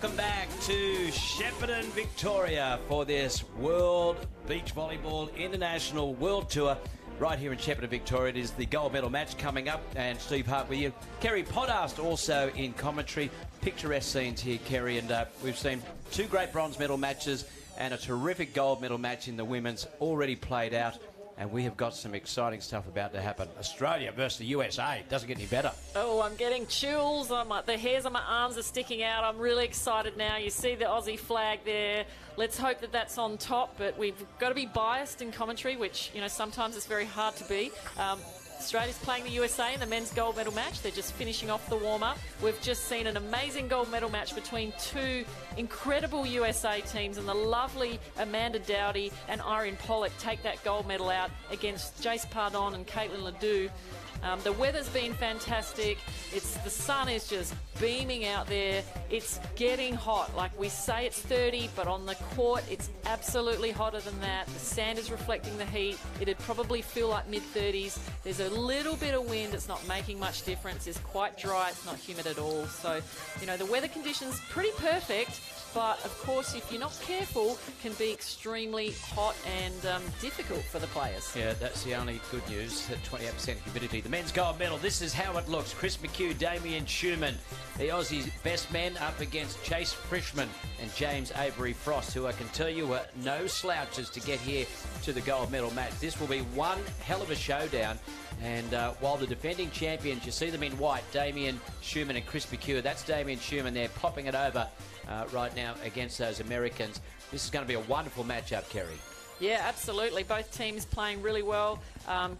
Welcome back to Shepparton, Victoria for this World Beach Volleyball International World Tour. Right here in Shepparton, Victoria. It is the gold medal match coming up, and Steve Hart with you. Kerry Podast also in commentary. Picturesque scenes here, Kerry, and we've seen two great bronze medal matches and a terrific gold medal match in the women's already played out. And we have got some exciting stuff about to happen. Australia versus the USA. Doesn't get any better. Oh, I'm getting chills. The hairs on my arms are sticking out. I'm really excited now. You see the Aussie flag there. Let's hope that that's on top. But we've got to be biased in commentary, which, you know, sometimes it's very hard to be. Australia's playing the USA in the men's gold medal match. They're just finishing off the warm-up. We've just seen an amazing gold medal match between two incredible USA teams, and the lovely Amanda Dowdy and Irene Pollock take that gold medal out against Jace Pardon and Caitlin Ledoux. The weather's been fantastic. The sun is just beaming out there. It's getting hot. Like we say, it's 30, but on the court, it's absolutely hotter than that. The sand is reflecting the heat. It'd probably feel like mid-30s. There's a little bit of wind. It's not making much difference. It's quite dry. It's not humid at all. So, you know, the weather conditions pretty perfect. But, of course, if you're not careful, can be extremely hot and difficult for the players. Yeah, that's the only good news, 28% humidity. The men's gold medal, this is how it looks. Chris McHugh, Damien Schumann, the Aussies' best men up against Chase Frischman and James Avery Frost, who I can tell you are no slouches to get here to the gold medal match. This will be one hell of a showdown. And while the defending champions, you see them in white, Damien Schumann and Chris McHugh, that's Damien Schumann there popping it over right now against those Americans. This is going to be a wonderful matchup, Kerry. Yeah, absolutely. Both teams playing really well,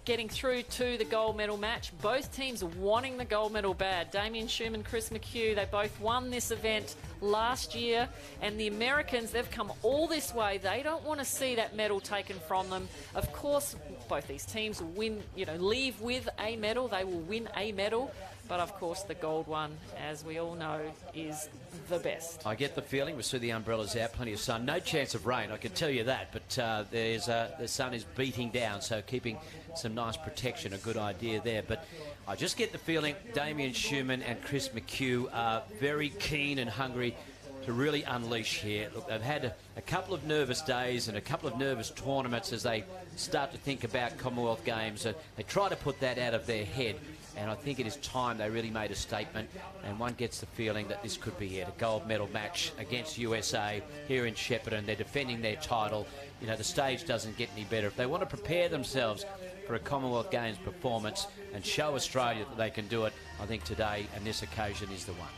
getting through to the gold medal match. Both teams wanting the gold medal bad. Damien Schumann, Chris McHugh, they both won this event last year. And the Americans, they've come all this way. They don't want to see that medal taken from them. Of course, both these teams will win, leave with a medal. They will win a medal. But, of course, the gold one, as we all know, is the best. I get the feeling, we see the umbrellas out, plenty of sun. No chance of rain, I can tell you that. But the sun is beating down, so keeping some nice protection, a good idea there. But I just get the feeling Damien Schumann and Chris McHugh are very keen and hungry to really unleash here. Look, they've had a couple of nervous days and a couple of nervous tournaments as they start to think about Commonwealth Games. They try to put that out of their head. And I think it is time they really made a statement, and one gets the feeling that this could be it, a gold medal match against USA here in Shepparton. They're defending their title. You know, the stage doesn't get any better. If they want to prepare themselves for a Commonwealth Games performance and show Australia that they can do it, I think today and this occasion is the one.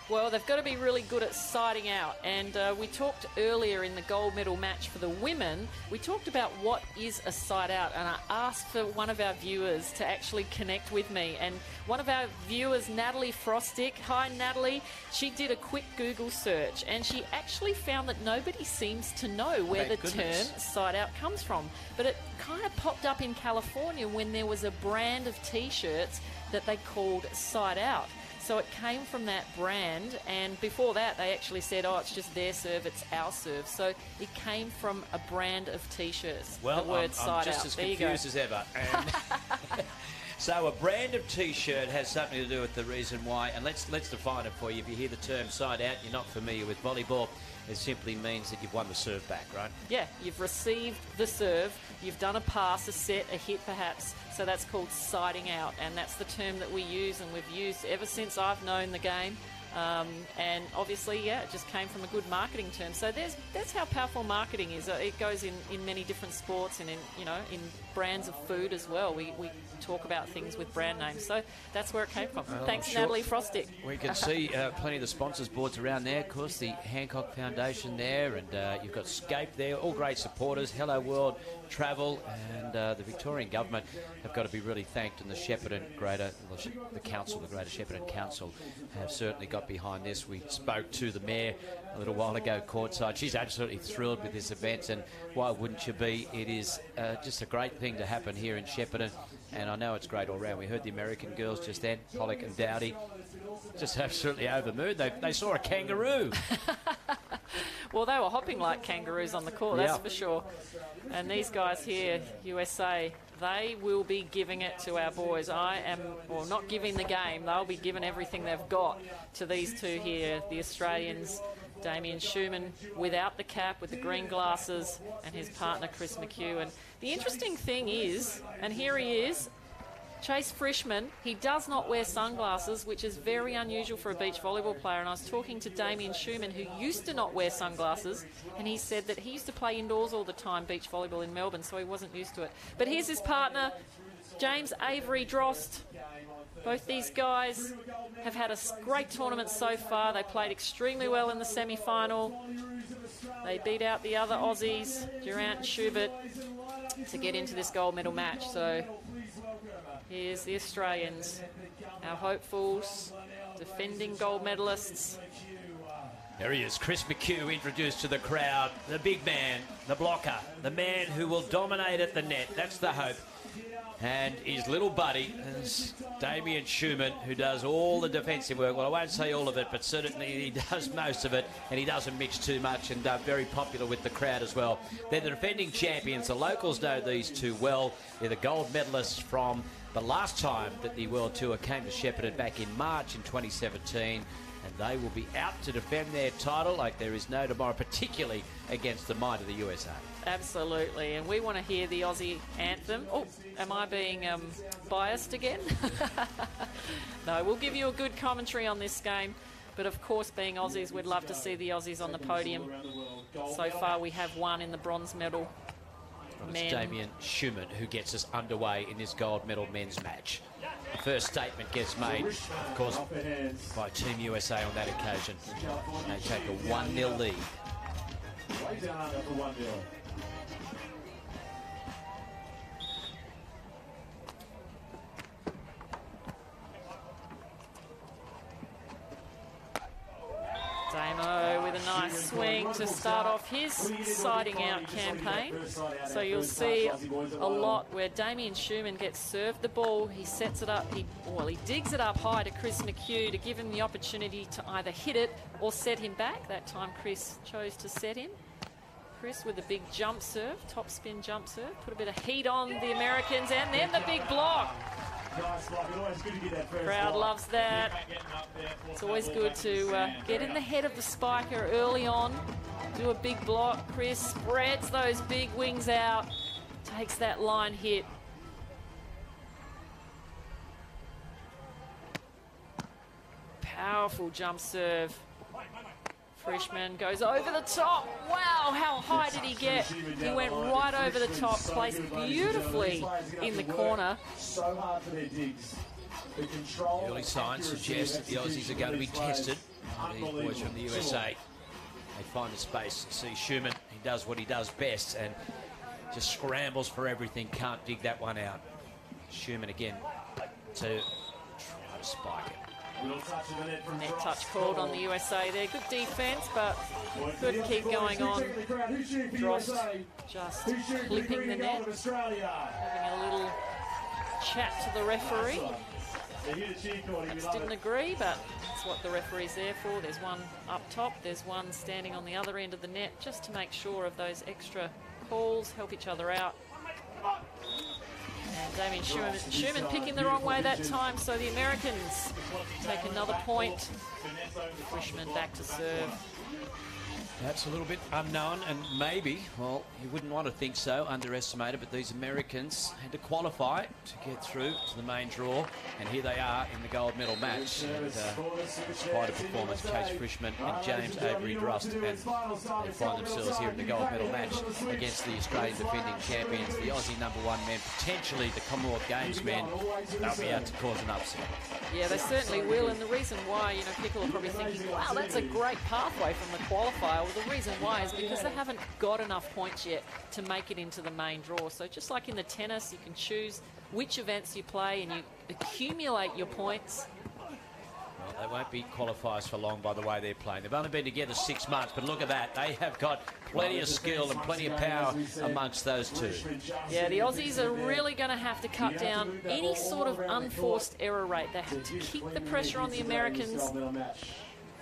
Well, they've got to be really good at siding out. And we talked earlier in the gold medal match for the women, we talked about what is a side out. And I asked for one of our viewers to actually connect with me. And one of our viewers, Natalie Frostick, hi Natalie, she did a quick Google search and she actually found that nobody seems to know where the term side out comes from. But it kind of popped up in California when there was a brand of T-shirts that they called side out. So it came from that brand, and before that they actually said, oh, it's just their serve, it's our serve. So it came from a brand of T-shirts. Well, the word I'm just as confused as ever. And so a brand of T-shirt has something to do with the reason why, and let's define it for you. If you hear the term side out, you're not familiar with volleyball, it simply means that you've won the serve back, right? Yeah, you've received the serve, you've done a pass, a set, a hit perhaps, so that's called siding out, and that's the term that we use and we've used ever since I've known the game. And obviously, yeah, it just came from a good marketing term. So that's how powerful marketing is. It goes in many different sports and in brands of food as well. We talk about things with brand names. So that's where it came from. Thanks, Natalie Frostick. We can see plenty of the sponsors boards around there. Of course, the Hancock Foundation there, and you've got Scape there. All great supporters. Hello World Travel and the Victorian government have got to be really thanked, and the Shepparton the council, the Greater Shepparton Council, have certainly got behind this. We spoke to the mayor a little while ago courtside. She's absolutely thrilled with this event, and why wouldn't you be? It is just a great thing to happen here in Shepparton, and I know it's great all round. We heard the American girls just then, Pollock and Dowdy, just absolutely over the moon. They saw a kangaroo. Well, they were hopping like kangaroos on the court, that's for sure. And these guys here, USA, they will be giving it to our boys. Not giving the game. They'll be giving everything they've got to these two here, the Australians Damien Schumann without the cap, with the green glasses, and his partner Chris McHugh. And the interesting thing is, and here he is, Chase Frischmann, he does not wear sunglasses, which is very unusual for a beach volleyball player. And I was talking to Damien Schumann, who used to not wear sunglasses, and he said that he used to play indoors all the time, beach volleyball in Melbourne, so he wasn't used to it. But here's his partner, James Avery Drost. Both these guys have had a great tournament so far. They played extremely well in the semi-final. They beat out the other Aussies, Durant and Schubert, to get into this gold medal match. So here's the Australians, our hopefuls, defending gold medalists. There he is, Chris McHugh, introduced to the crowd. The big man, the blocker, the man who will dominate at the net. That's the hope. And his little buddy is Damien Schumann, who does all the defensive work. Well, I won't say all of it, but certainly he does most of it, and he doesn't mix too much, and very popular with the crowd as well. They're the defending champions. The locals know these two well. They're the gold medalists from the last time that the World Tour came to Shepparton back in March in 2017. And they will be out to defend their title like there is no tomorrow, particularly against the might of the USA. Absolutely, and we want to hear the Aussie anthem. Oh, am I being biased again? No, we'll give you a good commentary on this game. But of course, being Aussies, we'd love to see the Aussies on the podium. So far, we have one in the bronze medal. It's Damien Schumann who gets us underway in this gold medal men's match. The first statement gets made, of course, by Team USA on that occasion. They take a 1-0 lead. Damo with a nice swing to start off his siding out campaign. So you'll see a lot where Damien Schumann gets served the ball, he sets it up, he digs it up high to Chris McHugh to give him the opportunity to either hit it or set him back. That time Chris chose to set him. Chris with a big jump serve, top spin jump serve, put a bit of heat on the Americans, and then the big block. Crowd loves that. It's always good to get in the head of the spiker early on, do a big block. Chris spreads those big wings out, takes that line hit. Powerful jump serve. Frischmann goes over the top. Wow, how high did he get? He went right over the top, placed beautifully in the corner. Early signs suggest that the Aussies are going to be tested. These boys from the USA, they find the space. See Schumann, he does what he does best and just scrambles for everything, can't dig that one out. Schumann again to try to spike it. Net touch called on the USA there. Good defence, but couldn't keep going on. Drost just clipping the net, having a little chat to the referee. Just didn't agree, but that's what the referee's there for. There's one up top, there's one standing on the other end of the net, just to make sure of those extra calls, help each other out. And Damien Schumann picking the wrong way that time, so the Americans take another point. Frischmann back to serve. That's a little bit unknown, and maybe, well, you wouldn't want to think so, underestimated, but these Americans had to qualify to get through to the main draw, and here they are in the gold medal match. And, quite a performance, Chase Frischmann and James Avery Drost, and they find themselves here in the gold medal match against the Australian defending champions, the Aussie #1 men, potentially the Commonwealth Games men. They'll be out to cause an upset. Yeah, they certainly will, and the reason why, you know, people are probably thinking, wow, that's a great pathway from the qualifier. Well, the reason why is because they haven't got enough points yet to make it into the main draw. So just like in the tennis, you can choose which events you play and you accumulate your points. Well, they won't be qualifiers for long by the way they're playing. They've only been together 6 months, but look at that. They have got plenty of skill and plenty of power amongst those two. Yeah, the Aussies are really going to have to cut down any sort of unforced error rate. They have to keep the pressure on the Americans.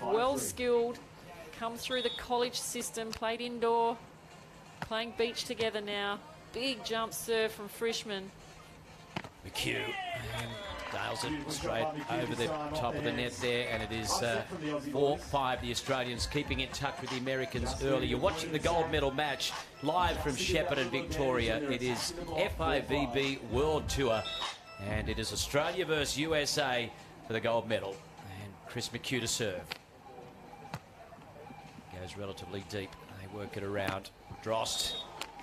Well skilled, come through the college system, played indoor, playing beach together now. Big jump serve from Frischmann. McHugh Nails it straight over the top of the net there, and it is 4-5 the Australians, keeping in touch with the Americans early. You're watching the gold medal match live from Shepparton, Victoria. It is FIVB World Tour, and it is Australia versus USA for the gold medal. And Chris McHugh to serve. Goes relatively deep. They work it around. Drost,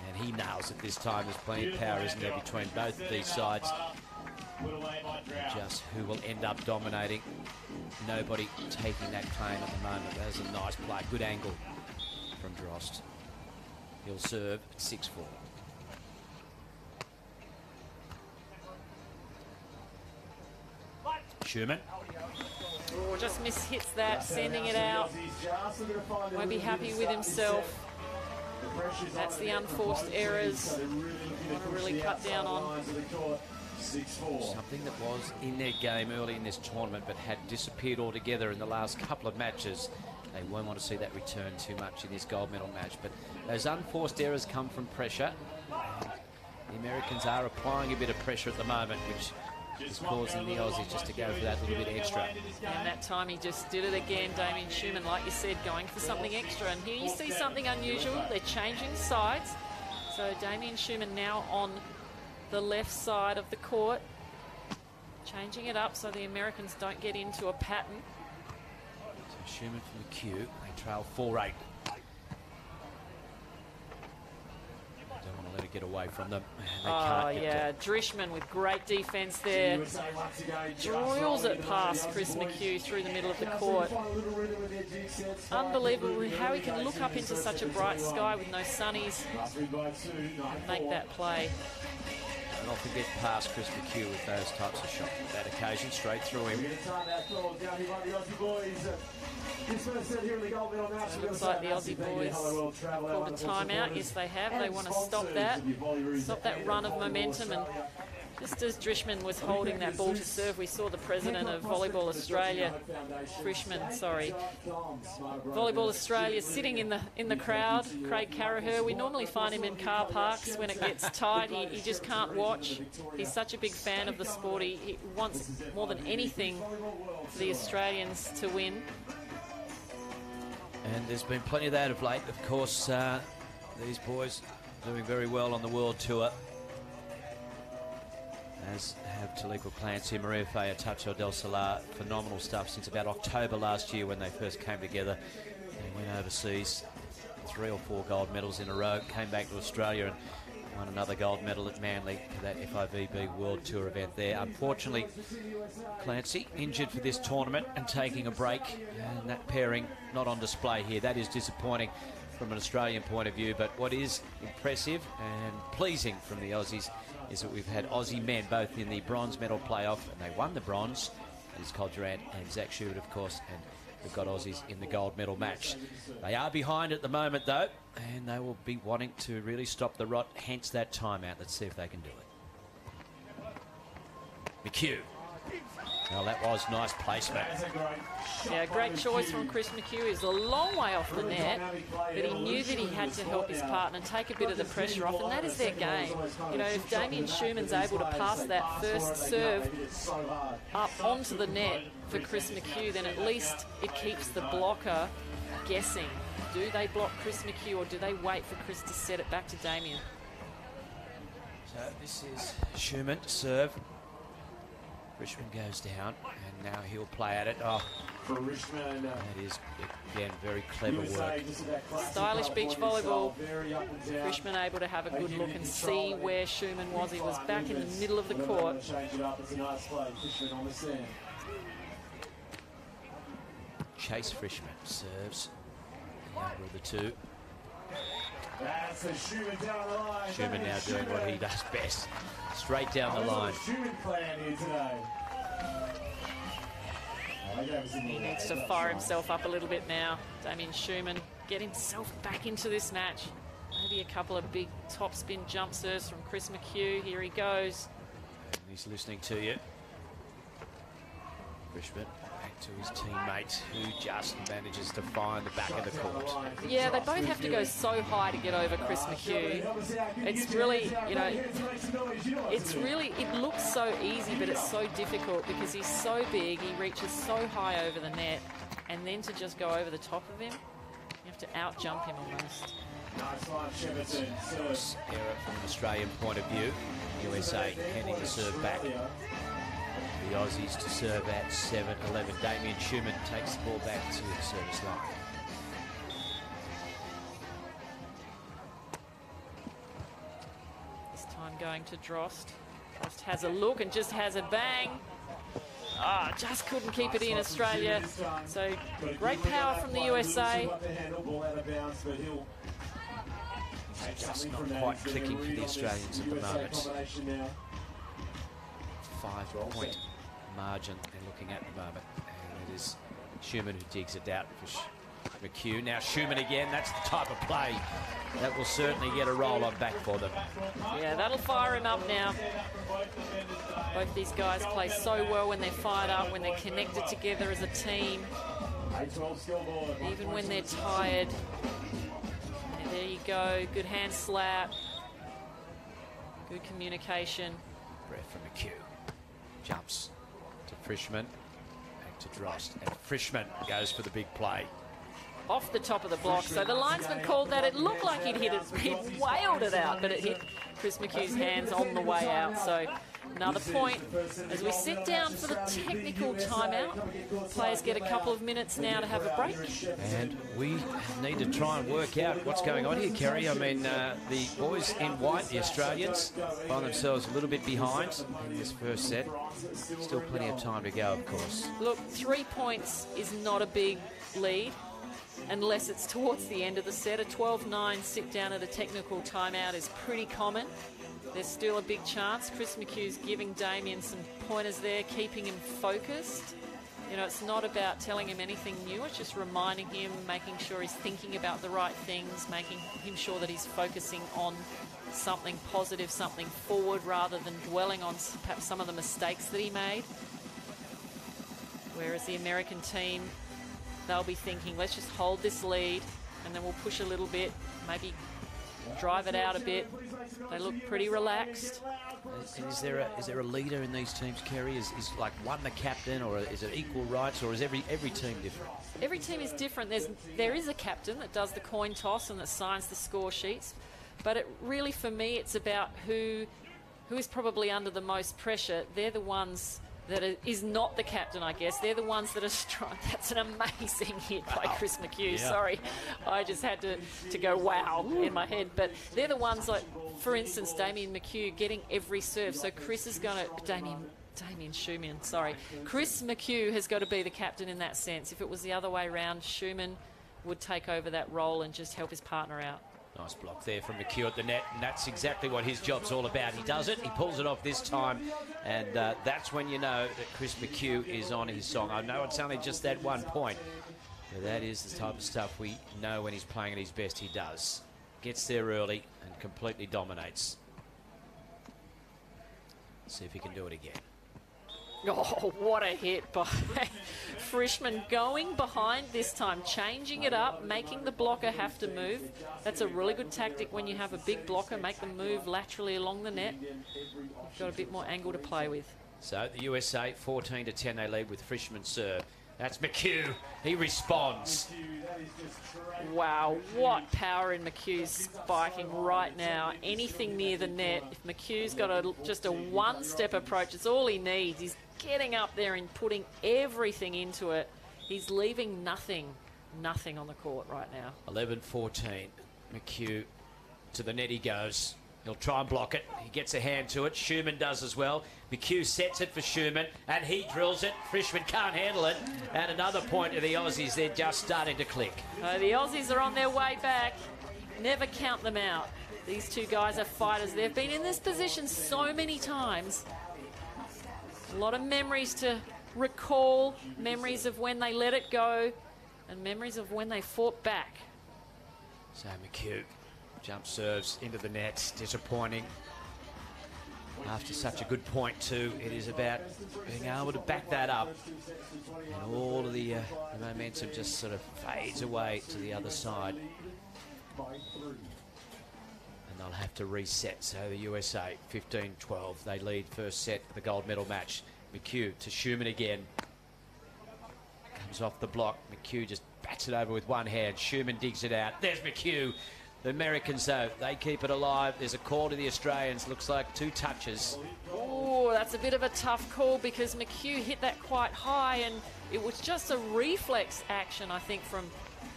and he nails it this time. There's plenty of power, isn't there, between both of these sides. Just who will end up dominating. Nobody taking that claim at the moment. That was a nice play. Good angle from Drost. He'll serve at 6-4. Schumann. Oh, just mishits that, sending it out. Won't be happy with himself. That's the unforced errors. Want to really cut down on. Something that was in their game early in this tournament but had disappeared altogether in the last couple of matches. They won't want to see that return too much in this gold medal match, but those unforced errors come from pressure. The Americans are applying a bit of pressure at the moment, which is causing the Aussies just to go for that little bit extra. And that time he just did it again, Damien Schumann, like you said, going for something extra. And here you see something unusual. They're changing sides. So Damien Schumann now on the left side of the court, changing it up so the Americans don't get into a pattern. So Schumann from the queue, they trail 4-8. Don't want to let it get away from them. They can't get to... Drishman with great defence there. Drills it past Chris McHugh through the middle of the court. Unbelievable how he can look up into such a bright sky with no sunnies and make that play. And often get past Chris McHugh with those types of shots. That occasion, straight through him. It looks like the Aussie boys called a timeout. Yes, they have. They want to stop that run of momentum. And just as Drishman was holding that ball to serve, we saw the president of Volleyball Australia, Volleyball Australia, sitting in the crowd, Craig Carraher. We normally find him in car parks when it gets tight. He just can't watch. He's such a big fan of the sport. He wants more than anything for the Australians to win. And there's been plenty of that of late. Of course, these boys doing very well on the World Tour, as have Taliqua Clancy, Maria Faya, Tacho Del Solar. Phenomenal stuff since about October last year when they first came together. They went overseas, 3 or 4 gold medals in a row, came back to Australia and won another gold medal at Manly for that FIVB World Tour event there. Unfortunately, Clancy injured for this tournament and taking a break, and that pairing not on display here. That is disappointing from an Australian point of view, but what is impressive and pleasing from the Aussies is that we've had Aussie men both in the bronze medal playoff, and they won the bronze. It's Col Durant and Zach Schubert, of course, and we've got Aussies in the gold medal match. They are behind at the moment, though, and they will be wanting to really stop the rot, hence that timeout. Let's see if they can do it. McHugh. Well, that was nice placement. Yeah, great choice from Chris McHugh. He's a long way off the net, but he knew that he had to help his partner and take a bit of the pressure off, and that is their game. You know, if Damien Schumann's able to pass that first serve up onto the net for Chris McHugh, then at least it keeps the blocker guessing. Do they block Chris McHugh, or do they wait for Chris to set it back to Damien? So this is Schumann to serve. Richmond goes down, and now he'll play at it. Oh, that is, again, very clever work. Stylish beach volleyball. Richmond able to have a good look and see where Schumann was. He was back in the middle of the court. Chase Frischmann serves the younger of the two. Schumann now doing what he does best. Straight down the line. He needs to fire himself up a little bit now. Damien Schumann, get himself back into this match. Maybe a couple of big top spin jump serves from Chris McHugh. Here he goes. He's listening to you. Frischmann back to his teammate, who just manages to find the back of the court. Yeah, they both have to go so high to get over Chris McHugh. It's really, you know, it looks so easy, but it's so difficult because he's so big, he reaches so high over the net, and then to just go over the top of him, you have to out-jump him almost. Error from an Australian point of view. USA handing the serve back. The Aussies to serve at 7-11. Damien Schumann takes the ball back to the service line. This time going to Drost. Drost has a look and just has a bang. Ah, just couldn't keep it in, Australia. So great power from the USA. Just not quite clicking for the Australians at the moment. 5-point margin they're looking at the moment. And it is Schumann who digs it out for McHugh. Now Schumann again, that's the type of play that will certainly get a roll on back for them. Yeah, that'll fire him up now. Both these guys play so well when they're fired up, when they're connected together as a team. Even when they're tired. And there you go, good hand slap. Good communication. Breath from McHugh. Jumps to Frischmann. Back to Drost. And Frischmann goes for the big play. Off the top of the block. So the linesman called that. It looked like he'd hit it. He'd wailed it out, but it hit Chris McHugh's hands on the way out. So another point as we sit down for the technical timeout. Players get a couple of minutes now to have a break. And we need to try and work out what's going on here, Kerry. I mean, the boys in white, the Australians, find themselves a little bit behind in this first set. Still plenty of time to go, of course. Look, 3 points is not a big lead unless it's towards the end of the set. A 12-9 sit down at a technical timeout is pretty common. There's still a big chance. Chris McHugh's giving Damien some pointers there, keeping him focused. You know, it's not about telling him anything new. It's just reminding him, making sure he's thinking about the right things, making him sure that he's focusing on something positive, something forward, rather than dwelling on perhaps some of the mistakes that he made. Whereas the American team, they'll be thinking, let's just hold this lead and then we'll push a little bit, maybe drive it out a bit. They look pretty relaxed. And is there a leader in these teams, Kerry? Is like one the captain, or is it equal rights, or is every team different? Every team is different. There is a captain that does the coin toss and that signs the score sheets, but it really, for me, it's about who is probably under the most pressure. They're the ones that is not the captain, I guess. They're the ones that are That's an amazing hit by Chris McHugh. Yeah. Sorry, I just had to go wow in my head. But they're the ones, like, for instance, Damien McHugh getting every serve. So Chris is going to... Damien Schumann, sorry. Chris McHugh has got to be the captain in that sense. If it was the other way around, Schumann would take over that role and just help his partner out. Nice block there from McHugh at the net, and that's exactly what his job's all about. He does it, he pulls it off this time, and that's when you know that Chris McHugh is on his song. I know it's only just that 1 point, but that is the type of stuff we know when he's playing at his best he does. Gets there early and completely dominates. See if he can do it again. Oh, what a hit by Frischmann, going behind this time, changing it up, making the blocker have to move. That's a really good tactic when you have a big blocker, make them move laterally along the net. You've got a bit more angle to play with. So the USA 14-10, they lead with Frischmann's serve. That's McHugh. He responds. Wow, what power in McHugh's spiking right now. Anything near the net. If McHugh's got just a one-step approach, it's all he needs. He's getting up there and putting everything into it. He's leaving nothing on the court right now. 11-14. McHugh to the net he goes. He'll try and block it. He gets a hand to it. Schumann does as well. McHugh sets it for Schumann, and he drills it. Frischmann can't handle it. And another point to the Aussies. They're just starting to click. The Aussies are on their way back. Never count them out. These two guys are fighters. They've been in this position so many times. A lot of memories to recall, memories of when they let it go, and memories of when they fought back. So McHugh jump serves into the net. Disappointing. After such a good point too, it is about being able to back that up, and all of the momentum just sort of fades away to the other side, and they'll have to reset. So the USA 15-12, they lead first set of the gold medal match. McHugh to Schumann again, comes off the block. McHugh just bats it over with one hand. Schumann digs it out. There's McHugh. The Americans, though, they keep it alive. There's a call to the Australians. Looks like 2 touches. Oh, that's a bit of a tough call because McHugh hit that quite high, and it was just a reflex action, I think, from,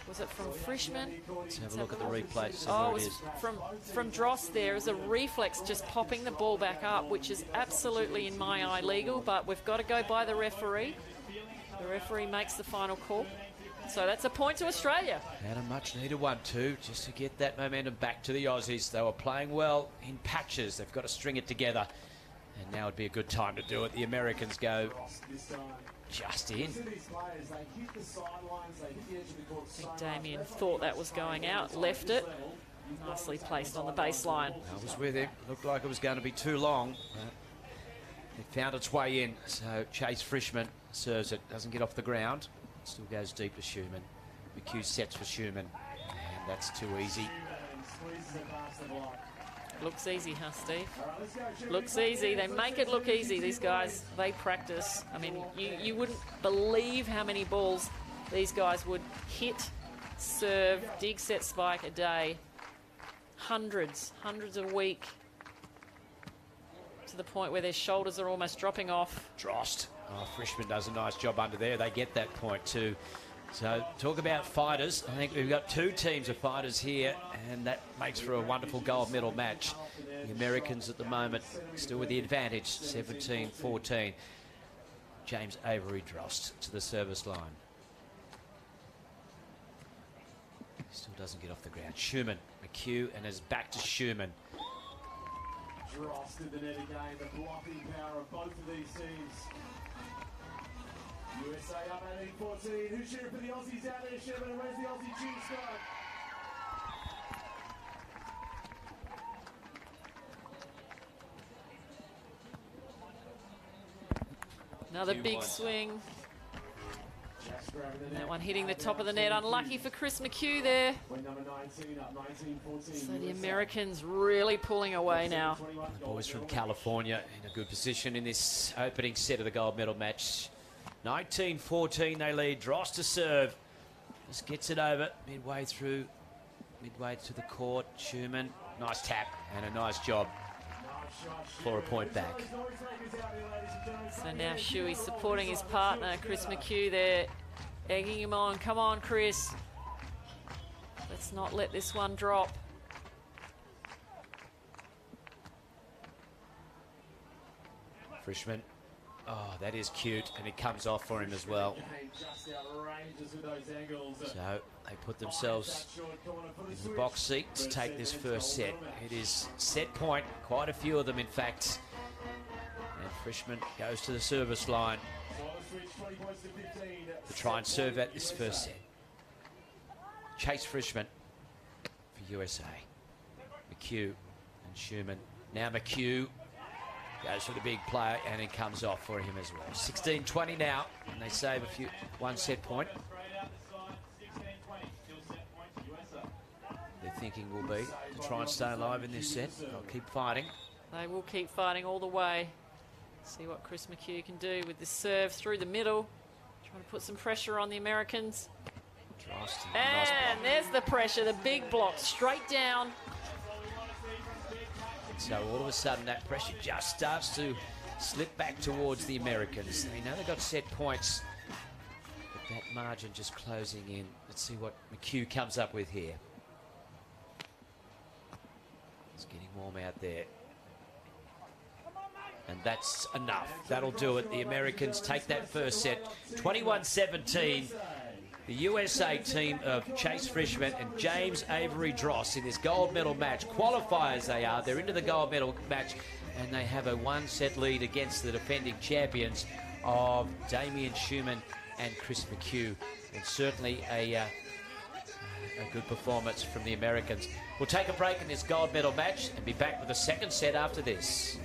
was it from Frischmann? Let's have a look at the replay. Oh, it was from Dross there. It was a reflex just popping the ball back up, which is absolutely, in my eye, legal, but we've got to go by the referee. The referee makes the final call. So that's a point to Australia. And a much needed one too, just to get that momentum back to the Aussies. They were playing well in patches. They've got to string it together. And now would be a good time to do it. The Americans go just in. I think Damien thought that was going out, left it. Nicely placed on the baseline. I was with him. Looked like it was going to be too long. It found its way in. So Chase Frischmann serves it. Doesn't get off the ground. Still goes deep to Schumann. McHugh sets for Schumann. And that's too easy. Looks easy, huh, Steve? Looks easy. They make it look easy, these guys. They practice. I mean, you wouldn't believe how many balls these guys would hit, serve, dig, set, spike a day. Hundreds a week. To the point where their shoulders are almost dropping off. Drost. Oh, Frischmann does a nice job under there. They get that point too. So talk about fighters. I think we've got 2 teams of fighters here, and that makes for a wonderful gold medal match. The Americans at the moment still with the advantage, 17-14. James Avery Drost to the service line. Still doesn't get off the ground. Schumann, McHugh, and is back to Schumann. Drost in the net again, the blocking power of both of these teams. USA up 18-14. Who's cheering for the Aussies out there, Shepparton? And where's the Aussie cheer squad? Another big swing. And that one hitting the top of the net. Unlucky for Chris McHugh there. So the Americans really pulling away now. The boys from California in a good position in this opening set of the gold medal match. 19-14 they lead. Dross to serve. Just gets it over midway to the court. Schumann, nice tap and a nice job for a point back. So now Shuey supporting his partner, Chris McHugh there, egging him on. Come on, Chris. Let's not let this one drop. Frischmann. Oh, that is cute, and it comes off for him as well. So they put themselves in the box seat to take this first set. It is set point, quite a few of them in fact. And Frischmann goes to the service line to try and serve at this first set. Chase Frischmann for USA. McHugh and Schumann. Now McHugh goes for the big player, and it comes off for him as well. 16-20 now, and they save one set point. Their thinking will be to try and stay alive in this set. They'll keep fighting. They will keep fighting all the way. See what Chris McHugh can do with the serve through the middle. Trying to put some pressure on the Americans. And there's the pressure, the big block straight down. So all of a sudden that pressure just starts to slip back towards the Americans. They know they've got set points, but that margin just closing in. Let's see what McHugh comes up with here. He's getting warm out there. And that's enough. That'll do it. The Americans take that first set. 21-17. The USA team of Chase Frischmann and James Avery Dross in this gold medal match. Qualifiers they are. They're into the gold medal match, and they have a 1-set lead against the defending champions of Damien Schumann and Chris McHugh. And certainly a good performance from the Americans. We'll take a break in this gold medal match and be back with the second set after this.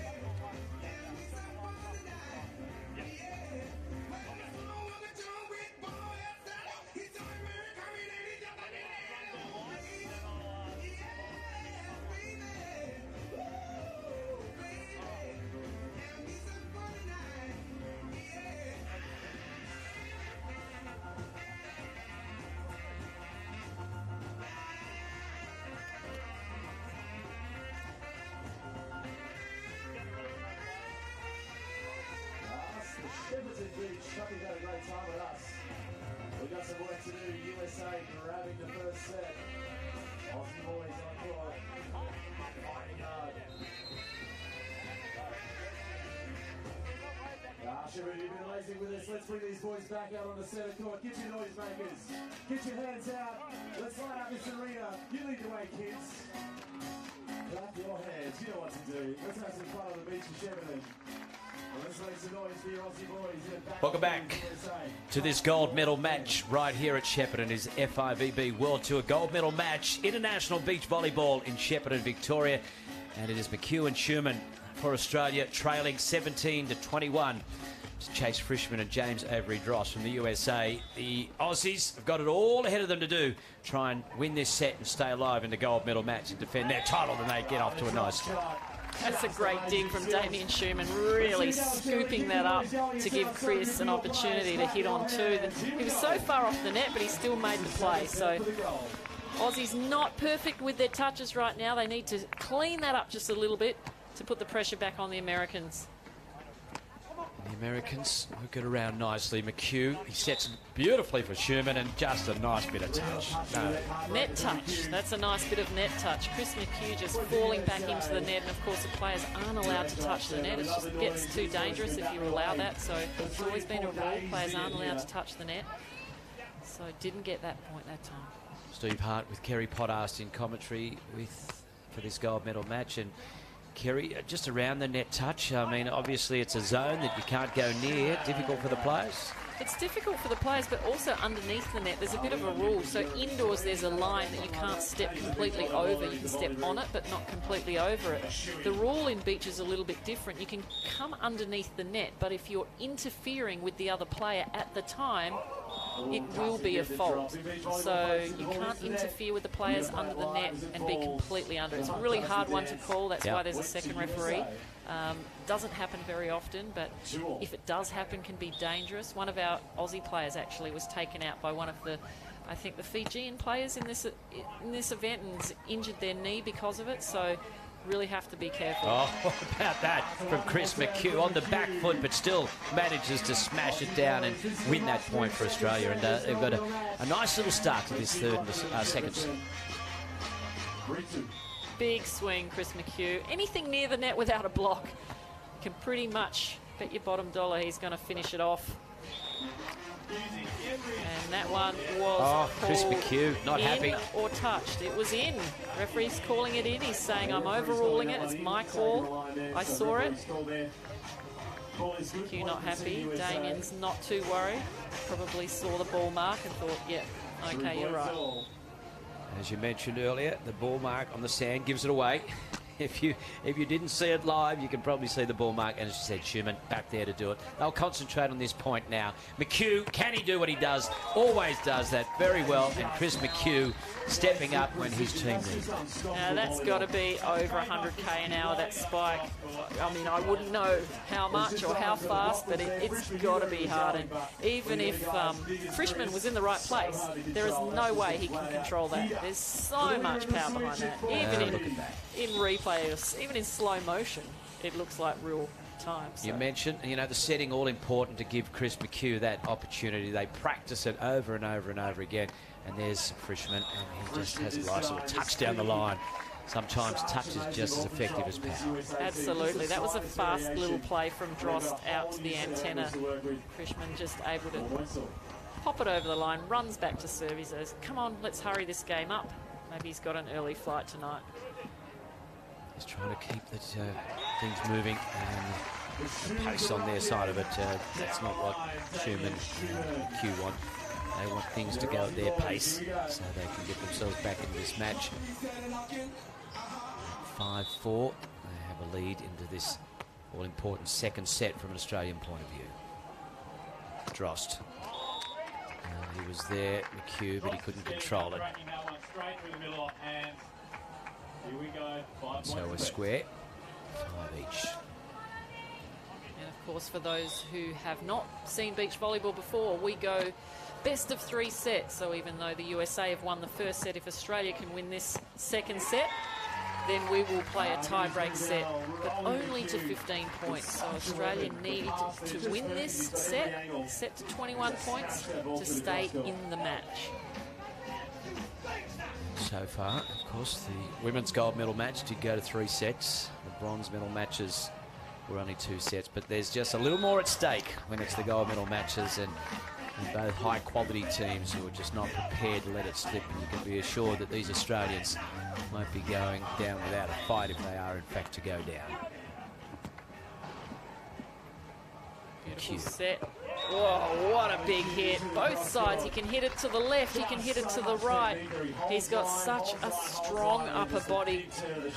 got some work to do. USA grabbing the first set. Aussie boys on court. Fighting hard. Shepparton, you've been amazing with us. Let's bring these boys back out on the center court. Get your noise makers. Get your hands out. Let's light up this arena. You lead the way, kids. Clap your hands. You know what to do. Let's have some fun on the beach in Shepparton. Well, let's make some noise for your Aussie boys. Welcome back to this gold medal match right here at Shepparton. Is FIVB World Tour gold medal match, international beach volleyball in Shepparton, Victoria. And it is McHugh and Schumann for Australia, trailing 17-21. Chase Frischman and James Avery-Dross from the USA. The Aussies have got it all ahead of them to do. Try and win this set and stay alive in the gold medal match and defend their title, and they get off to a nice start. That's a great dig from Damien Schumann, really scooping that up to give Chris an opportunity to hit on two. He was so far off the net, but he still made the play. So Aussies not perfect with their touches right now. They need to clean that up just a little bit to put the pressure back on the Americans. The Americans work it around nicely. McHugh, he sets it beautifully for Schumann, and just a nice bit of touch. No. Net touch. That's a nice bit of net touch. Chris McHugh just falling back into the net, and of course the players aren't allowed to touch the net. It just gets too dangerous if you allow that. So it's always been a rule. Players aren't allowed to touch the net. So didn't get that point that time. Steve Hart with Kerry Pottast in commentary for this gold medal match, and Kerry, just around the net touch. I mean, obviously it's a zone that you can't go near. Difficult for the players. It's difficult for the players, but also underneath the net, there's a bit of a rule. So indoors, there's a line that you can't step completely over. You can step on it, but not completely over it. The rule in beach is a little bit different. You can come underneath the net, but if you're interfering with the other player at the time, it will be a fault. So you can't interfere with the players under the net and be completely under. It's a really hard one to call. That's why there's a second referee. Doesn't happen very often, but if it does happen, can be dangerous. One of our Aussie players actually was taken out by one of the, I think, the Fijian players in this event, and injured their knee because of it. So really have to be careful. Oh, what about that from Chris McHugh on the back foot, but still manages to smash it down and win that point for Australia. And they've got a nice little start to this second set. Big swing, Chris McHugh. Anything near the net without a block, you can pretty much bet your bottom dollar he's going to finish it off. And that one was Chris McHugh not happy or touched. It was in. Referee's calling it in. He's saying I'm overruling it. It's my call. I saw it. McHugh not happy. Damien's not too worried. Probably saw the ball mark and thought, yeah, okay, you're right. As you mentioned earlier, the ball mark on the sand gives it away. If you didn't see it live, you can probably see the ball mark, and as you said, Schumann back there to do it. They'll concentrate on this point now. McHugh, can he do what he does? Always does that very well, and Chris McHugh stepping up when his team needs it. Now that's got to be over 100k an hour, that spike. I mean, I wouldn't know how much or how fast, but it's got to be hard. And even if Frischman was in the right place, there is no way he can control that. There's so much power behind that. Even in replay, even in slow motion, it looks like real time. So. You mentioned, the setting all important to give Chris McHugh that opportunity. They practice it over and over and over again. And there's Frischman, and he just has a nice little touch down the line. Sometimes touch is just as effective as power. Absolutely. That was a fast little play from Drost out to the antenna. Frischman just able to pop it over the line, runs back to serve. He says, come on, let's hurry this game up. Maybe he's got an early flight tonight. He's trying to keep the things moving, and the pace on their side of it. That's not what Schumann and McHugh want. They want things to go at their pace so they can get themselves back into this match. 5-4. They have a lead into this all-important second set from an Australian point of view. Drost. He was there, McHugh, but he couldn't control it. So a square, 5 each. And of course, for those who have not seen beach volleyball before, we go best of 3 sets. So even though the USA have won the first set, if Australia can win this second set, then we will play a tie-break set, but only to 15 points. So Australia need to win this set to 21 points to stay in the match. So far, of course, the women's gold medal match did go to 3 sets. The bronze medal matches were only 2 sets, but there's just a little more at stake when it's the gold medal matches, and both high-quality teams who are just not prepared to let it slip. And you can be assured that these Australians won't be going down without a fight if they are, in fact, to go down. Beautiful set. Whoa, what a big hit. Both sides. He can hit it to the left, he can hit it to the right. He's got such a strong upper body,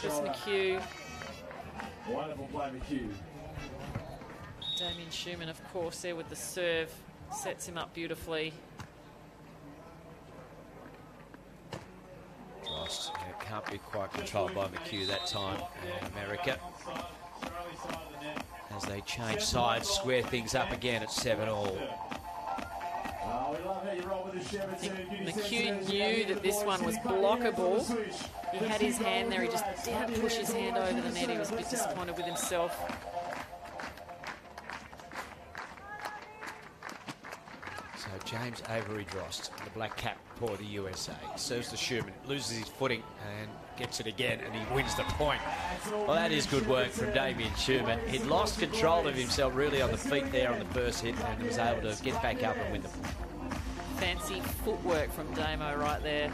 Chris McHugh. Wonderful play, McHugh. Damien Schumann, of course, there with the serve. Sets him up beautifully. Drost, can't be quite controlled by McHugh that time. And America, as they change sides, square things up again at 7-all. McHugh knew that this one was blockable. He had his hand there, he just didn't push his hand over the net. He was a bit disappointed with himself. So James Avery Drost, the black cap for the USA, serves to Schumann, loses his footing and gets it again, and he wins the point. Well, that is good work from Damien Schumann. He'd lost control of himself really on the feet there on the first hit, and was able to get back up and win the point. Fancy footwork from Damo right there.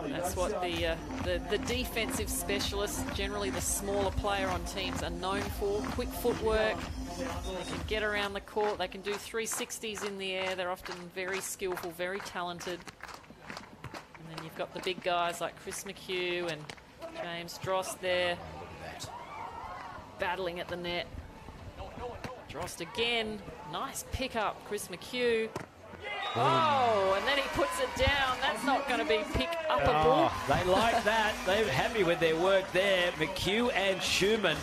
That's what the defensive specialists, generally the smaller player on teams, are known for. Quick footwork. They can get around the court. They can do 360s in the air. They're often very skillful, very talented. And then you've got the big guys like Chris McHugh and James Drost there, battling at the net. Drost again. Nice pickup, Chris McHugh. Oh, and then he puts it down. That's not going to be pick-upable. Oh, they like that. They're happy with their work there. McHugh and Schumann.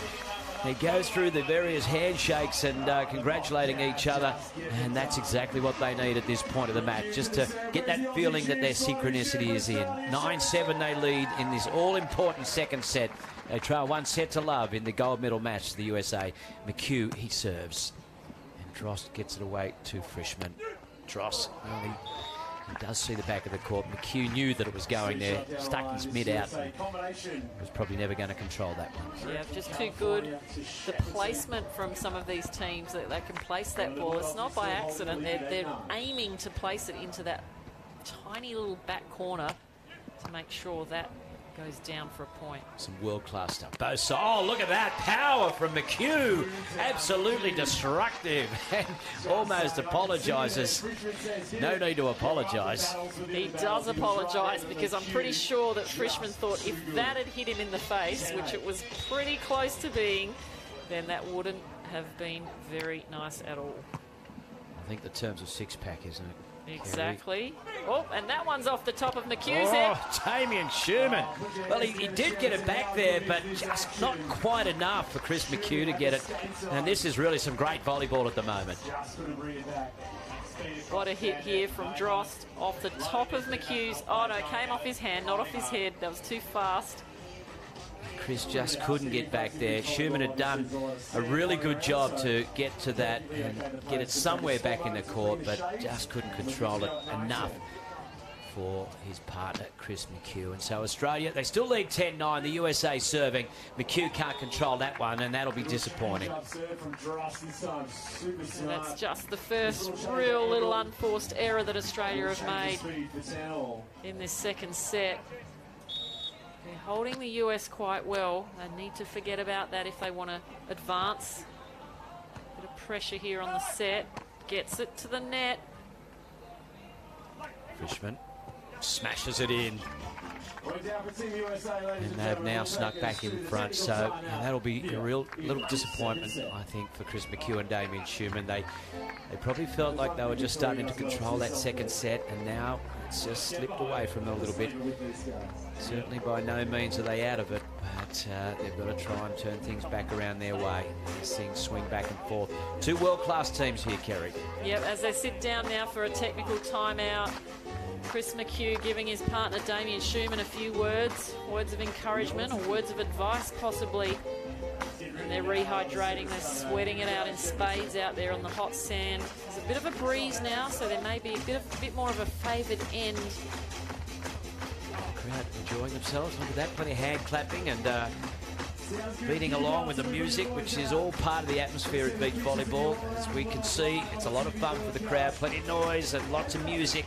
They go through the various handshakes and congratulating each other, and that's exactly what they need at this point of the match, just to get that feeling that their synchronicity is in. 9-7 they lead in this all-important second set. They trail 1 set to love in the gold medal match to the USA. McHugh, he serves, and Drost gets it away to Frischmann. Drost, well, he does see the back of the court. McHugh knew that it was going there, stuck his mid out, and was probably never going to control that one. Yeah, just too good. The placement from some of these teams, that they can place that ball, it's not by accident. They're aiming to place it into that tiny little back corner to make sure that goes down for a point. Some world-class stuff. Both sides. Oh, look at that power from McHugh. Absolutely destructive. And almost apologises. No need to apologise. He does apologise, because I'm pretty sure that Frischmann thought if that had hit him in the face, which it was pretty close to being, then that wouldn't have been very nice at all. I think the terms of six-pack, isn't it? Exactly. Oh, and that one's off the top of McHugh's head. Oh, Damien Schumann. Well, he did get it back there, but just not quite enough for Chris McHugh to get it. And this is really some great volleyball at the moment. What a hit here from Drost off the top of McHugh's. Oh, no, came off his hand, not off his head. That was too fast. Chris just couldn't get back there. Schumann had done a really good job to get to that and get it somewhere back in the court, but just couldn't control it enough for his partner, Chris McHugh. And so Australia, they still lead 10-9. The USA serving. McHugh can't control that one, and that'll be disappointing. That's just the first real little unforced error that Australia have made in this second set. They're holding the US quite well. They need to forget about that if they want to advance. Bit of pressure here on the set. Gets it to the net. Frischmann smashes it in. And they've now snuck back in front, so that'll be a real little disappointment, I think, for Chris McHugh and Damien Schumann. They probably felt like they were just starting to control that second set, and now it's just slipped away from them a little bit. Certainly by no means are they out of it, but they've got to try and turn things back around their way. These things swing back and forth. Two world-class teams here, Kerry. Yep, as they sit down now for a technical timeout. Chris McHugh giving his partner Damien Schumann a few words of encouragement or words of advice possibly. And they're rehydrating, they're sweating it out in spades out there on the hot sand. There's a bit of a breeze now, so there may be a bit more of a favoured end. Crowd enjoying themselves. Look at that, plenty of hand clapping and beating along with the music, which is all part of the atmosphere at beach volleyball. As we can see, it's a lot of fun for the crowd, plenty of noise and lots of music.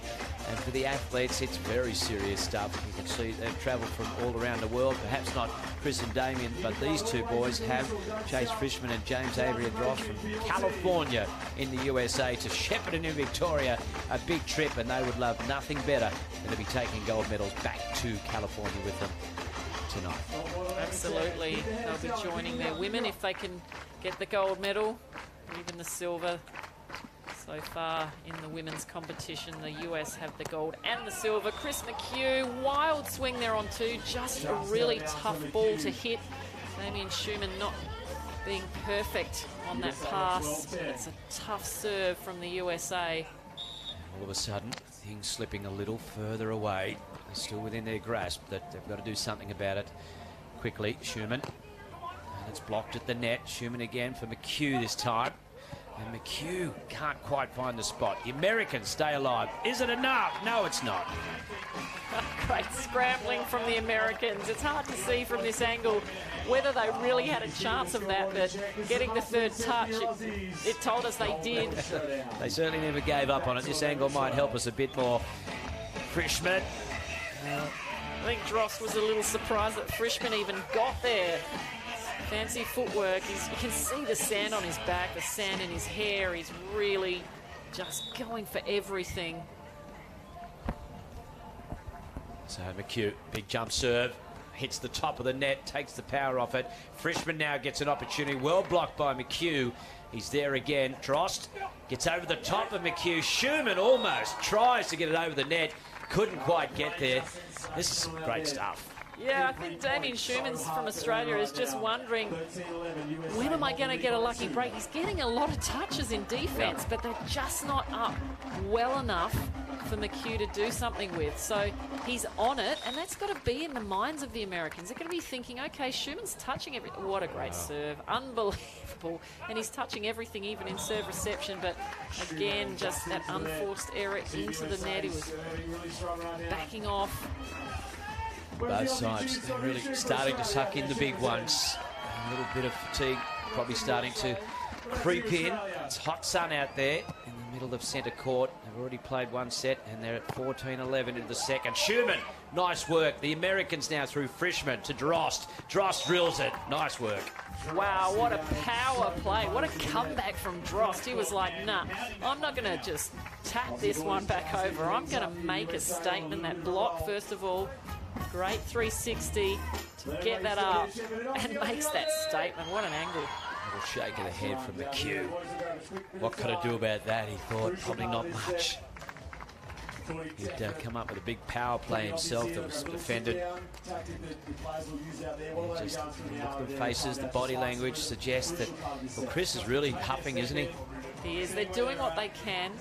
And for the athletes, it's very serious stuff. You can see they've travelled from all around the world, perhaps not Chris and Damien, but these two boys have, Chase Frischman and James Avery Dross from California in the USA to Shepparton in Victoria. A big trip, and they would love nothing better than to be taking gold medals back to California with them tonight. Absolutely. They'll be joining their women if they can get the gold medal, even the silver. So far in the women's competition, the US have the gold and the silver. Chris McHugh, wild swing there on two, just a really tough ball to hit. Damien Schumann not being perfect on that pass. It's a tough serve from the USA. All of a sudden, things slipping a little further away. They're still within their grasp, that they've got to do something about it quickly. Schumann, and it's blocked at the net. Schumann again for McHugh this time. And McHugh can't quite find the spot. The Americans stay alive. Is it enough? No, it's not. Great scrambling from the Americans. It's hard to see from this angle whether they really had a chance of that, but getting the third touch, it told us they did. They certainly never gave up on it. This angle might help us a bit more. Frischman. I think Dross was a little surprised that Frischman even got there. Fancy footwork. You can see the sand on his back, the sand in his hair. He's really just going for everything. So McHugh, big jump serve, hits the top of the net, takes the power off it. Frischman now gets an opportunity, well blocked by McHugh. He's there again. Drost gets over the top of McHugh. Schumann almost tries to get it over the net, couldn't quite get there. This is some great stuff. Yeah, I think Damien Schumann's from Australia is just wondering, when am I going to get a lucky break? He's getting a lot of touches in defence, but they're just not up well enough for McHugh to do something with. So he's on it, and that's got to be in the minds of the Americans. They're going to be thinking, okay, Schumann's touching everything. What a great serve. Unbelievable. And he's touching everything, even in serve reception. But again, just that unforced error into the net. He was backing off. Both sides, they're really starting to suck in the big ones. A little bit of fatigue probably starting to creep in. It's hot sun out there in the middle of centre court. They've already played one set and they're at 14-11 into the second. Schumann, nice work. The Americans now through Frischman to Drost. Drost drills it. Nice work. Wow, what a power play. What a comeback from Drost. He was like, nah, I'm not going to just tap this one back over. I'm going to make a statement. That block, first of all, great 360 to get that up and makes that statement. What an angle. A little shake of the head from McHugh. What could I do about that? He thought probably not much. He'd come up with a big power play himself that was defended. Just look at the faces, the body language suggests that, well, Chris is really huffing, isn't he? He is. They're doing what they can.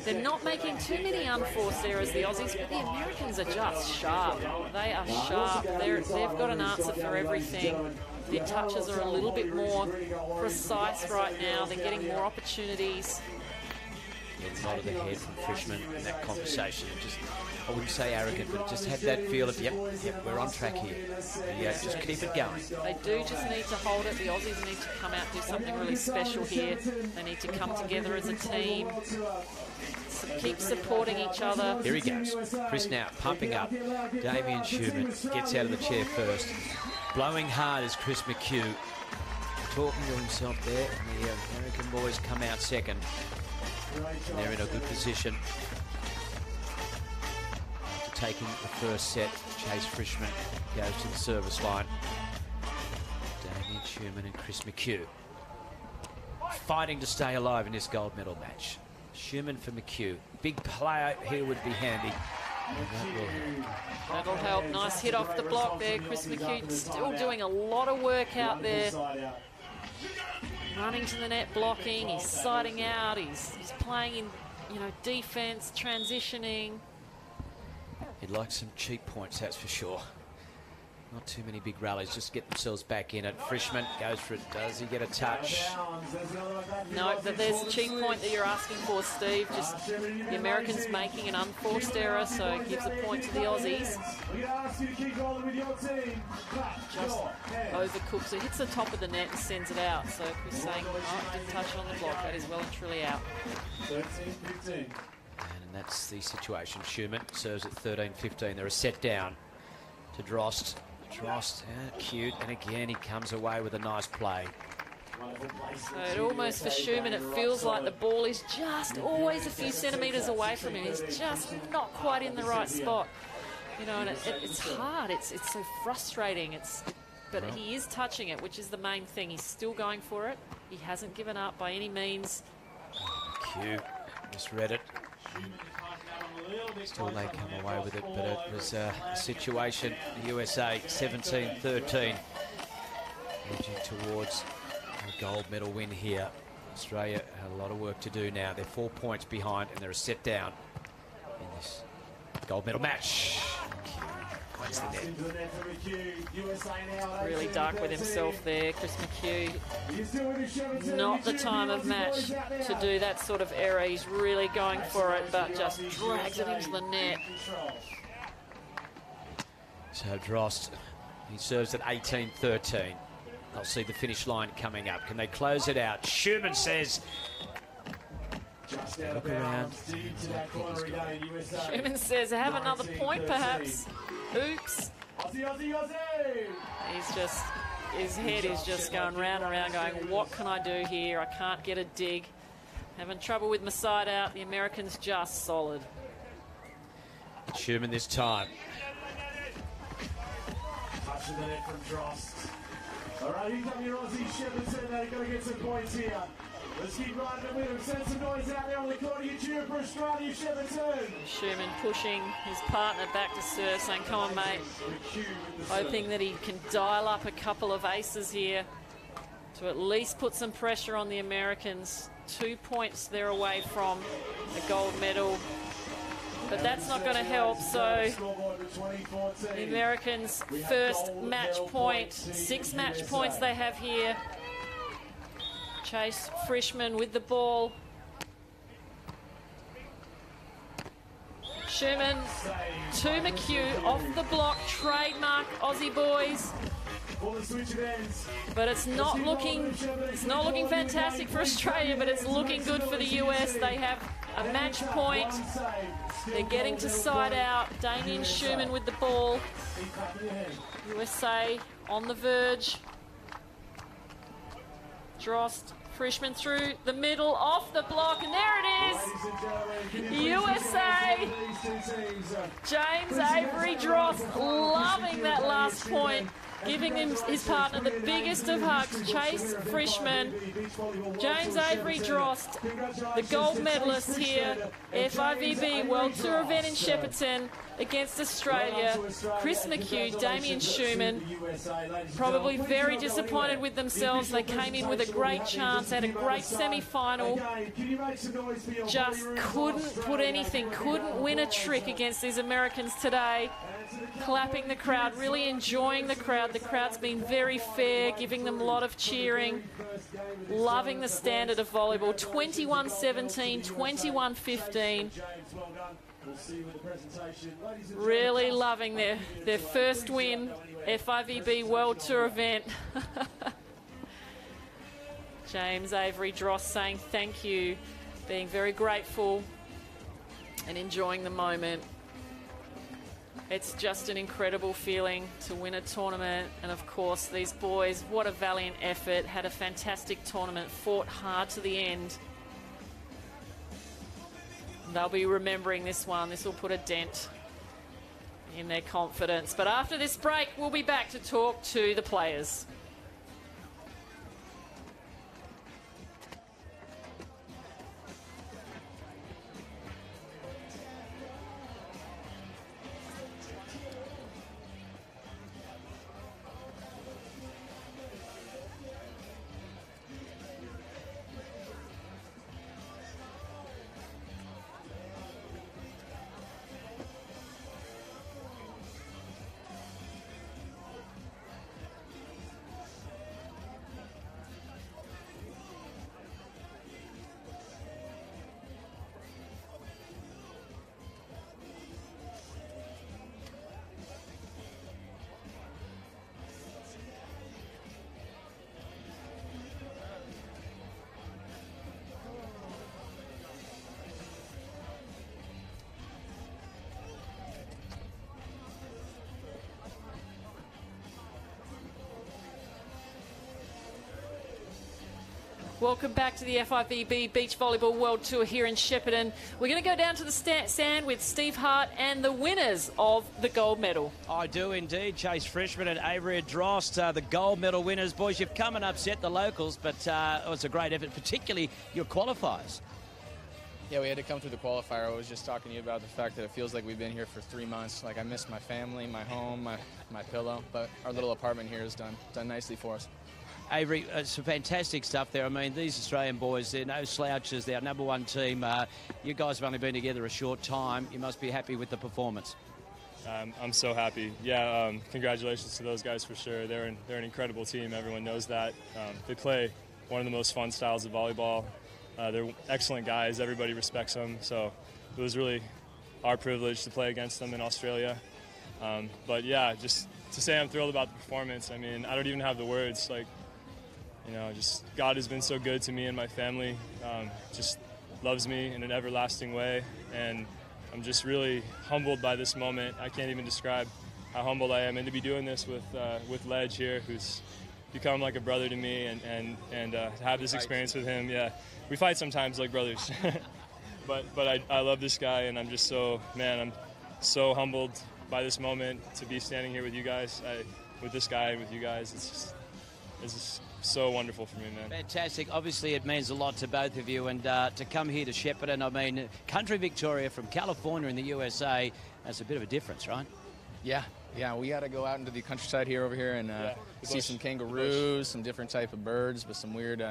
They're not making too many unforced errors, the Aussies, but the Americans are just sharp. They are sharp. They've got an answer for everything. Their touches are a little bit more precise right now. They're getting more opportunities. A lot of the head from Frischman in that conversation. Just, I wouldn't say arrogant, but just had that feel of, yep, we're on track here. Yeah, just keep it going. They do just need to hold it. The Aussies need to come out and do something really special here. They need to come together as a team. Keep supporting each other. Here he goes. Chris now pumping up. Damien Schumann gets out of the chair first. Blowing hard is Chris McHugh. Talking to himself there. And the American boys come out second. And they're in a good position. After taking the first set, Chase Frischman goes to the service line. Damien Schumann and Chris McHugh fighting to stay alive in this gold medal match. Schumann for McHugh. Big player here would be handy. That'll help. Nice hit off the block there. Chris McHugh still doing a lot of work out there. Running to the net, blocking, he's siding out, he's playing in, defense, transitioning. He'd like some cheap points, that's for sure. Not too many big rallies, just get themselves back in it. Frischmann goes for it. Does he get a touch? No, but there's a cheap point that you're asking for, Steve. Just the Americans making an unforced error, so it gives a point to the Aussies. Just overcooks it, hits the top of the net and sends it out. So Chris saying, oh, didn't touch it on the block. That is well and truly out. 13-15. And that's the situation. Schumann serves at 13-15. They're a set down to Drost. Drost, cute, and again he comes away with a nice play. So it almost, for Schumann, it feels like the ball is just always a few centimetres away from him. He's just not quite in the right spot. You know, and it's hard. It's so frustrating. But he is touching it, which is the main thing. He's still going for it. He hasn't given up by any means. Cute, misread it. Still they come away with it, but it was a situation. The USA 17-13, edging towards a gold medal win here. Australia had a lot of work to do now. They're 4 points behind and they're a set down in this gold medal match. Finds the net. Really dark with himself there, Chris McHugh. Not the time of match to do that sort of error. He's really going for it, but just drags it into the net. So Drost, he serves at 18-13. They'll see the finish line coming up. Can they close it out? Schumann says, look around. Schumann says, have another point perhaps. Oops. He's just, his head is just going round and round going, what can I do here? I can't get a dig. Having trouble with my side out. The Americans just solid. Schumann this time. Touching the net from Drost. All right, here come your Aussie Shepparton. They've got to get some points here. Let's keep riding it with him. Send some noise out there on the corner. You cheer for Australia, Shepparton. Schumann pushing his partner back to serve, saying, come on, mate. Hoping that he can dial up a couple of aces here to at least put some pressure on the Americans. 2 points they're away from a gold medal. But that's not going to help, so the Americans' first match point, 6 match points they have here. Chase Frischmann with the ball. Schumann to McHugh, off the block, trademark Aussie boys. But it's not looking fantastic for Australia, but it's looking good for the US. They have a match point. They're getting to side out. Damien Schumann with the ball. USA on the verge. Drost, Frischmann through the middle, off the block, and there it is! USA! James Avery Drost loving that last point, giving him his partner the biggest of hugs. Chase Frischmann, James Avery Drost, the gold medalist here, FIVB World Tour event in Shepparton against Australia. Chris McHugh, Damien Schumann, probably very disappointed with themselves. They came in with a great chance, had a great semi-final, just couldn't put anything, couldn't win a trick against these Americans today. Clapping the crowd, really enjoying the crowd. The crowd's been very fair, giving them a lot of cheering. Loving the standard of volleyball. 21-17, 21-15. Really loving their first win, FIVB World Tour event. James Avery Drost saying thank you, being very grateful and enjoying the moment. It's just an incredible feeling to win a tournament. And of course, these boys, what a valiant effort, had a fantastic tournament, fought hard to the end. They'll be remembering this one. This will put a dent in their confidence. But after this break, we'll be back to talk to the players. Welcome back to the FIVB Beach Volleyball World Tour here in Shepparton. We're going to go down to the sand with Steve Hart and the winners of the gold medal. I do indeed. Chase Frischman and Avery Drost, the gold medal winners. Boys, you've come and upset the locals, but it was a great effort, particularly your qualifiers. Yeah, we had to come through the qualifier. I was just talking to you about the fact that it feels like we've been here for 3 months. Like, I miss my family, my home, my pillow, but our little apartment here is done nicely for us. Avery, some fantastic stuff there. I mean, these Australian boys, they're no slouches. They're our #1 team. You guys have only been together a short time. You must be happy with the performance. I'm so happy. Yeah, congratulations to those guys for sure. They're an incredible team. Everyone knows that. They play one of the most fun styles of volleyball. They're excellent guys. Everybody respects them. So it was really our privilege to play against them in Australia. But yeah, just to say I'm thrilled about the performance. I mean, I don't even have the words. Like, you know, just God has been so good to me and my family. Just loves me in an everlasting way, and I'm just really humbled by this moment. I can't even describe how humbled I am, and to be doing this with Ledge here, who's become like a brother to me, and to have this experience with him. Yeah, we fight sometimes like brothers, but I love this guy, and I'm just so, man, I'm so humbled by this moment to be standing here with you guys, with this guy and with you guys. It's just so wonderful for me, man. Fantastic. Obviously, it means a lot to both of you, and to come here to Shepparton, I mean, country Victoria from California in the USA, that's a bit of a difference, right? Yeah, we got to go out into the countryside here over here and see some kangaroos, some different type of birds with some weird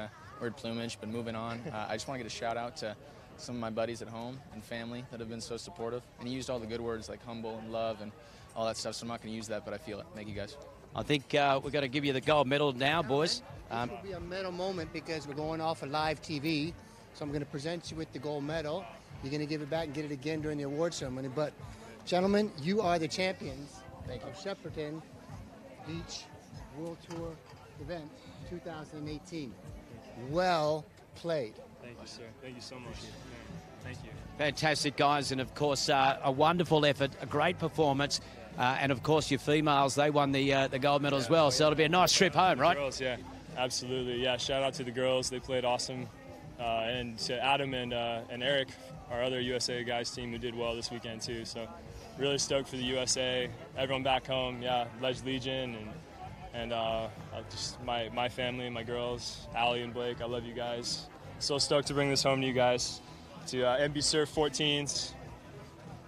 plumage. But moving on, I just want to get a shout out to some of my buddies at home and family that have been so supportive. And you used all the good words like humble and love and all that stuff, so I'm not going to use that, but I feel it. Thank you, guys. I think we're going to give you the gold medal now, boys. It will be a medal moment because we're going off of live TV. So I'm going to present you with the gold medal. You're going to give it back and get it again during the award ceremony. But, gentlemen, you are the champions of Shepparton Beach World Tour event 2018. Well played. Thank you, sir. Thank you so much. Thank you. Fantastic, guys, and of course, a wonderful effort, a great performance. And of course, your females, they won the gold medal as well. So it'll be a nice trip home, right? Girls, yeah, absolutely. Yeah, shout out to the girls. They played awesome. And to Adam and Eric, our other USA guys team, who did well this weekend too. So really stoked for the USA. Everyone back home, yeah, Ledge Legion and just my family and my girls, Allie and Blake. I love you guys. So stoked to bring this home to you guys. To MB Surf 14s.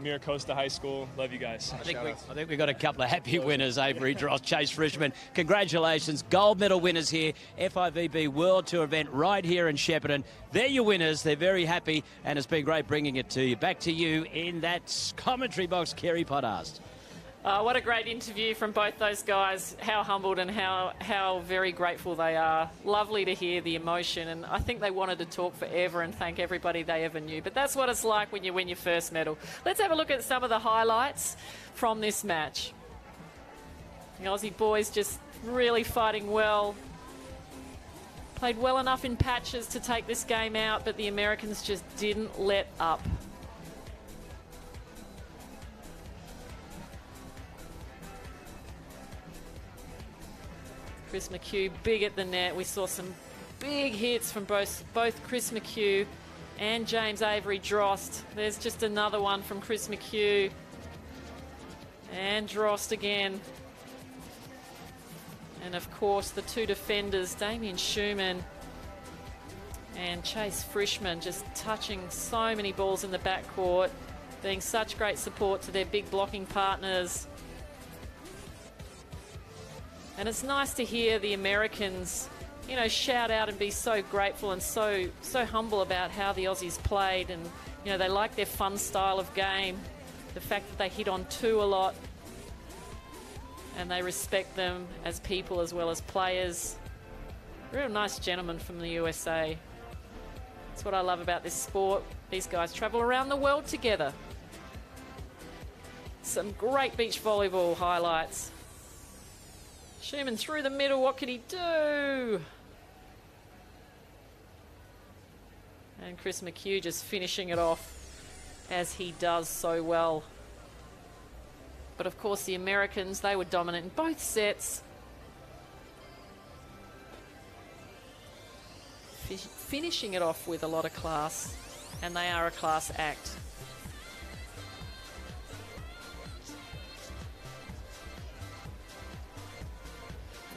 Miracosta High School. Love you guys. I think we've got a couple of happy winners, Avery Drost, Chase Frischman. Congratulations. Gold medal winners here. FIVB World Tour event right here in Shepparton. They're your winners. They're very happy, and it's been great bringing it to you. Back to you in that commentary box, Kerry Pottast. What a great interview from both those guys. How humbled and how very grateful they are. Lovely to hear the emotion, and I think they wanted to talk forever and thank everybody they ever knew. But that's what it's like when you win your first medal. Let's have a look at some of the highlights from this match. The Aussie boys just really fighting well. Played well enough in patches to take this game out, but the Americans just didn't let up. Chris McHugh big at the net. We saw some big hits from both Chris McHugh and James Avery Drost. There's just another one from Chris McHugh. And Drost again. And of course the two defenders, Damien Schumann and Chase Frischman, just touching so many balls in the backcourt, being such great support to their big blocking partners. And it's nice to hear the Americans, you know, shout out and be so grateful and so humble about how the Aussies played. And, you know, they like their fun style of game, the fact that they hit on two a lot, and they respect them as people as well as players. Real nice gentlemen from the USA. That's what I love about this sport. These guys travel around the world together. Some great beach volleyball highlights. Schumann through the middle, what could he do? And Chris McHugh just finishing it off as he does so well. But of course the Americans, they were dominant in both sets. finishing it off with a lot of class, and they are a class act.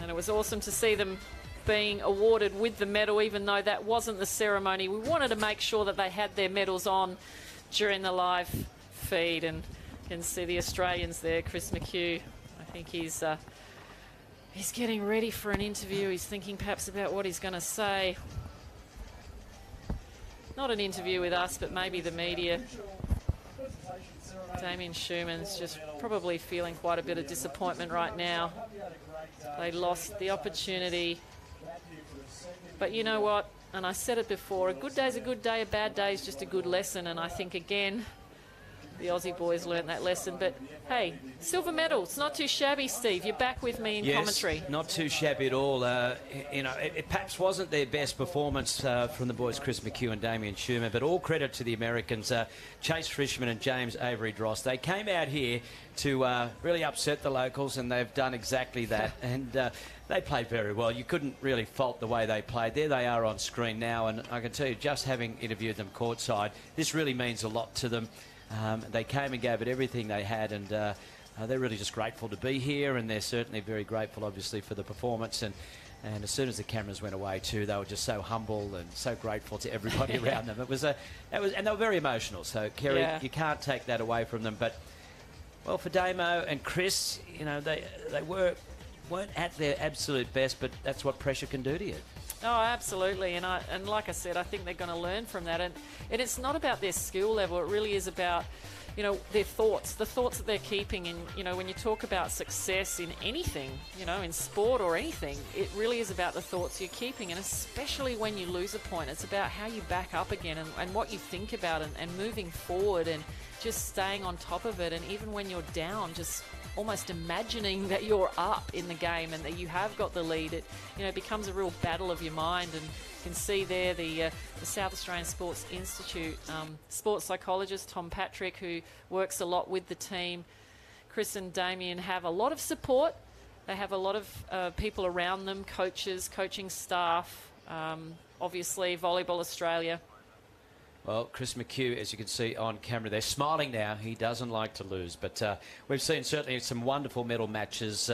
And it was awesome to see them being awarded with the medal, even though that wasn't the ceremony. We wanted to make sure that they had their medals on during the live feed, and you can see the Australians there. Chris McHugh, I think he's getting ready for an interview. He's thinking perhaps about what he's going to say. Not an interview with us, but maybe the media. Damien Schumann's just probably feeling quite a bit of disappointment right now. They lost the opportunity. But you know what? And I said it before, a good day's a good day, a bad day is just a good lesson. And I think, again, the Aussie boys learnt that lesson. But, hey, silver medal. It's not too shabby, Steve. You're back with me in commentary. Not too shabby at all. It perhaps wasn't their best performance from the boys, Chris McHugh and Damien Schumann, but all credit to the Americans, Chase Frischman and James Avery Dross. They came out here to really upset the locals, and they've done exactly that. And they played very well. You couldn't really fault the way they played. There they are on screen now, and I can tell you, just having interviewed them courtside, this really means a lot to them. They came and gave it everything they had, and they're really just grateful to be here, and they're certainly very grateful, obviously, for the performance. And as soon as the cameras went away too, they were just so humble and so grateful to everybody around them. And they were very emotional. So, Kerry, you can't take that away from them. But, well, for Damo and Chris, you know, they weren't at their absolute best, but that's what pressure can do to you. Oh, absolutely. And like I said, I think they're going to learn from that. And it's not about their skill level. It really is about, you know, their thoughts, the thoughts that they're keeping. And, you know, when you talk about success in anything, you know, in sport or anything, it really is about the thoughts you're keeping. And especially when you lose a point, it's about how you back up again and what you think about and moving forward and just staying on top of it. And even when you're down, just almost imagining that you're up in the game and that you have got the lead. It, you know, becomes a real battle of your mind. And you can see there the South Australian Sports Institute sports psychologist Tom Patrick, who works a lot with the team. Chris and Damien have a lot of support. They have a lot of people around them, coaches, coaching staff, obviously Volleyball Australia. Well, Chris McHugh, as you can see on camera, they're smiling now. He doesn't like to lose. But we've seen certainly some wonderful medal matches.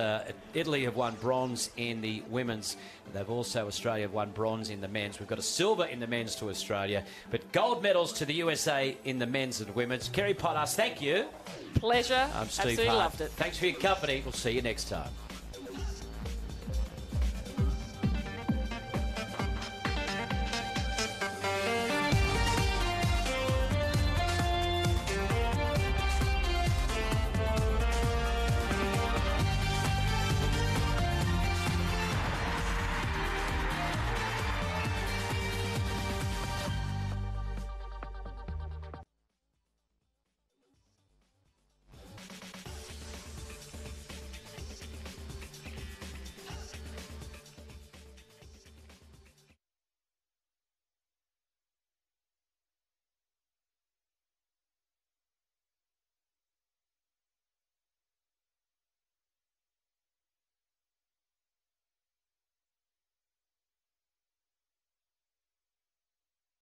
Italy have won bronze in the women's. They've also, Australia have won bronze in the men's. We've got a silver in the men's to Australia. But gold medals to the USA in the men's and women's. Kerry Pottas, thank you. Pleasure. I'm Steve Absolutely Hart. loved it. Thanks for your company. We'll see you next time.